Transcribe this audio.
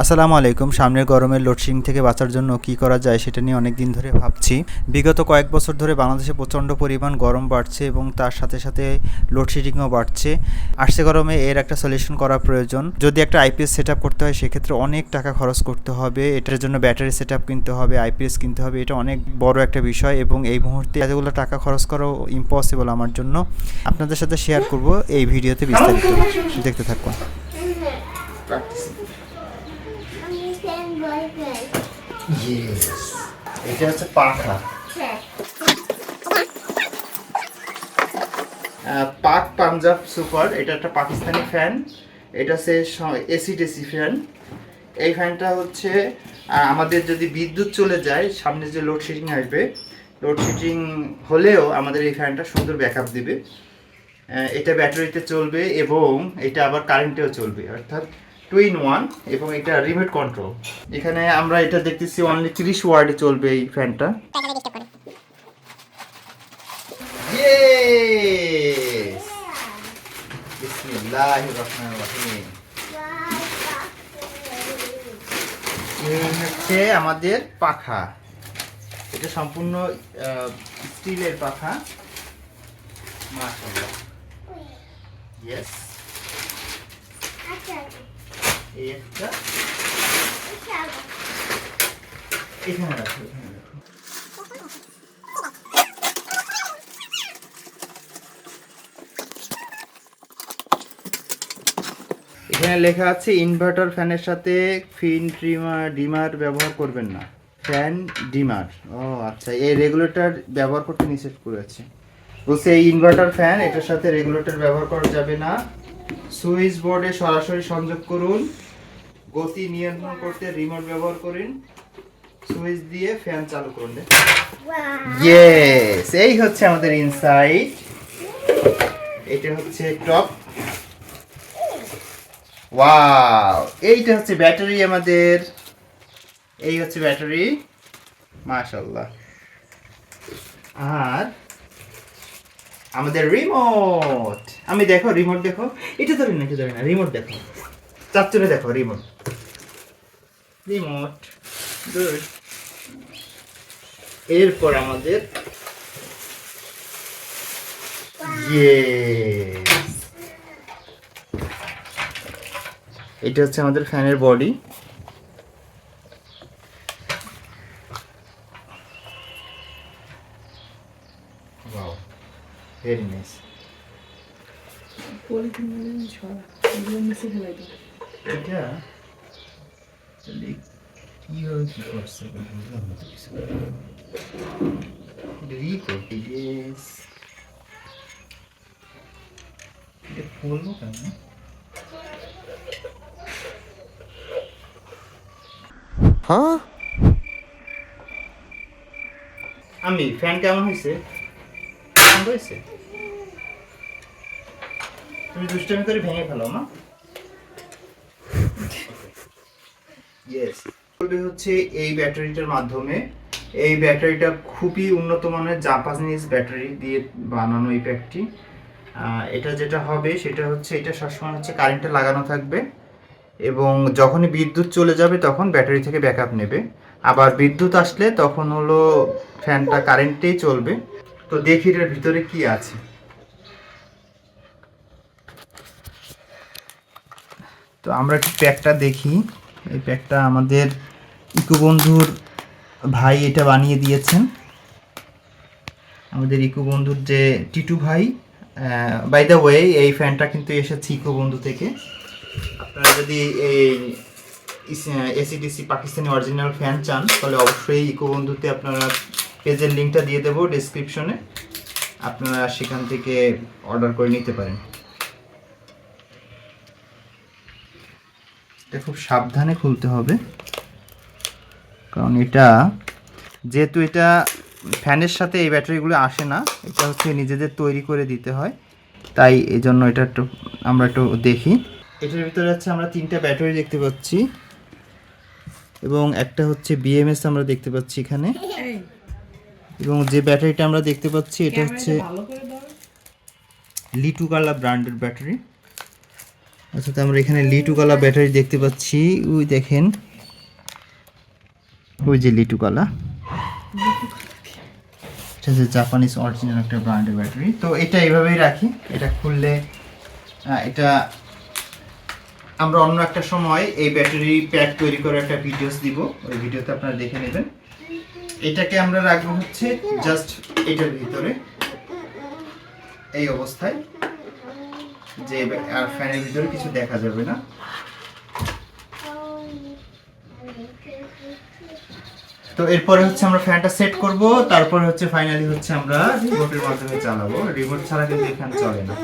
আসসালামু আলাইকুম। সামনের গরমের লোডশেডিং থেকে বাঁচার জন্য কি করা যায় সেটা নিয়ে অনেক দিন ধরে ভাবছি। বিগত কয়েক বছর ধরে বাংলাদেশে প্রচণ্ড পরিমাণ গরম বাড়ছে এবং তার সাথে সাথে লোডশেডিংও বাড়ছে। আসছে গরমে এর একটা সলিউশন করা প্রয়োজন। যদি একটা আইপিএস সেট আপ করতে হয় সেক্ষেত্রে অনেক টাকা খরচ করতে হবে। এটার জন্য ব্যাটারি সেট আপ কিনতে হবে, আইপিএস কিনতে হবে। এটা অনেক বড় একটা বিষয় এবং এই মুহূর্তে এতগুলো টাকা খরচ করাও ইম্পসিবল আমার জন্য। আপনাদের সাথে শেয়ার করব এই ভিডিওতে বিস্তারিত। দেখতে থাকুন। Yes. এটা হচ্ছে পাখা। পাক পাঞ্জাব সুপার। এটা একটা পাকিস্তানি ফ্যান। এটা হচ্ছে এসি ফ্যান। এই ফ্যানটা হচ্ছে আমাদের যদি বিদ্যুৎ চলে যায়, সামনে যে লোডশেডিং আসবে, লোডশেডিং হলেও আমাদের এই ফ্যানটা সুন্দর ব্যাকআপ দিবে। এটা ব্যাটারিতে চলবে এবং এটা আবার কারেন্টেও চলবে, অর্থাৎ 2 in 1। এবং এটা রিমোট কন্ট্রোল। এখানে আমরা এটা দেখতেছি অনলি 30 ওয়ার্ডে চলবে এই ফ্যানটা। ইয়েস, বিসমিল্লাহির রহমানির রহিম। এই হচ্ছে আমাদের পাখা। এটা সম্পূর্ণ স্টিলের পাখা। মাশাআল্লাহ। ইয়েস, এই একটা এখানে রাখো, এখানে রাখো। এখানে লেখা আছে ইনভার্টার ফ্যানের সাথে ফিন ডিমার ব্যবহার করবেন না। ফ্যান ডিমার, ও আচ্ছা, এই রেগুলেটর ব্যবহার করতে নিষেধ করেছে। বলছে এই ইনভার্টার ফ্যান, এটার সাথে রেগুলেটর ব্যবহার করা যাবে না। সুইচ বোর্ডে সরাসরি সংযোগ করুন। গতি নিয়ন্ত্রণ করতে রিমোট ব্যবহার করুন। সুইচ দিয়ে ফ্যান চালু করুন। ইয়েস, এই হচ্ছে আমাদের ইনসাইড। এটা হচ্ছে টপ। ওয়াও, এইটা হচ্ছে ব্যাটারি আমাদের। এই হচ্ছে ব্যাটারি। মাশাআল্লাহ। আর আমাদের রিমোট। আমি দেখো, রিমোট দেখো। এটা ধরে না, এটা ধরে না, রিমোট দেখো। চাচ্চুরে দেখো, রিমোট। Remote good. এরপর আমাদের ইয়েস, এটা হচ্ছে আমাদের ফ্যানের বডি। Wow, very nice. এটা কিভাবে কি করছে বুঝলাম না কিছু। ইয়েস, এটা খুলবো কেন? হ্যাঁ, আমি ফ্যান কেমন হয়েছে? পছন্দ হয়েছে? তুমি দুষ্টামি করে ভেঙে ফেলো মা। ইয়েস, হচ্ছে এই ব্যাটারিটার মাধ্যমে। এই ব্যাটারিটা খুবই উন্নত মানের জাপানিজ ব্যাটারি দিয়ে বানানো এই প্যাকটি। এটা যেটা হবে সেটা হচ্ছে, এটা সবসময় হচ্ছে কারেন্টে লাগানো থাকবে এবং যখনই বিদ্যুৎ চলে যাবে তখন ব্যাটারি থেকে ব্যাকআপ নেবে। আবার বিদ্যুৎ আসলে তখন হলো ফ্যানটা কারেন্টেই চলবে। তো দেখি এর ভিতরে কি আছে। তো আমরা একটু প্যাকটা দেখি। এই প্যাকটা আমাদের ইকো বন্ধুর ভাই এটা বানিয়ে দিয়েছেন। আমাদের ইকো বন্ধুর যে টিটু ভাই। বাই দ্য ওয়ে, এই ফ্যানটা কিন্তু এসেছে ইকো বন্ধু থেকে। আপনারা যদি এই এসিডিসি পাকিস্তানি অরিজিনাল ফ্যান চান তাহলে অবশ্যই ইকো বন্ধুতে আপনারা পেজের লিঙ্কটা দিয়ে দেবো ডেসক্রিপশনে, আপনারা সেখান থেকে অর্ডার করে নিতে পারেন। এটা খুব সাবধানে খুলতে হবে, কারণ এটা যেহেতু এটা ফ্যানের সাথে এই ব্যাটারিগুলো আসে না, এটা হচ্ছে নিজেদের তৈরি করে দিতে হয়, তাই এই জন্য এটা একটু আমরা একটু দেখি। এটার ভিতরে হচ্ছে আমরা 3টা ব্যাটারি দেখতে পাচ্ছি এবং একটা হচ্ছে বিএমএস আমরা দেখতে পাচ্ছি এখানে। এবং যে ব্যাটারিটা আমরা দেখতে পাচ্ছি এটা হচ্ছে লিটুকালা ব্র্যান্ডের ব্যাটারি। আচ্ছা, তো আমরা এখানে লিটুকালা ব্যাটারি দেখতে পাচ্ছি। ওই দেখেন, ওই যে লিটুকালা, এটা যে জাপানিজ অরিজিনাল একটা ব্র্যান্ডের ব্যাটারি। তো এটা এইভাবেই রাখি। এটা খুললে এটা আমরা অন্য একটা সময় এই ব্যাটারি প্যাক তৈরি করে একটা ভিডিওস দিব, ওই ভিডিওতে আপনারা দেখে নেবেন। এটাকে আমরা রাখবো হচ্ছে জাস্ট এটার ভিতরে এই অবস্থায়, যে আর ফ্যানের ভিতরে কিছু দেখা যাবে না। তো এরপরে হচ্ছে আমরা ফ্যানটা সেট করব, তারপরে হচ্ছে ফাইনালি হচ্ছে আমরা রিমোটের মাধ্যমে চালাবো। রিমোট ছাড়া কিন্তু এই ফ্যান চলে না।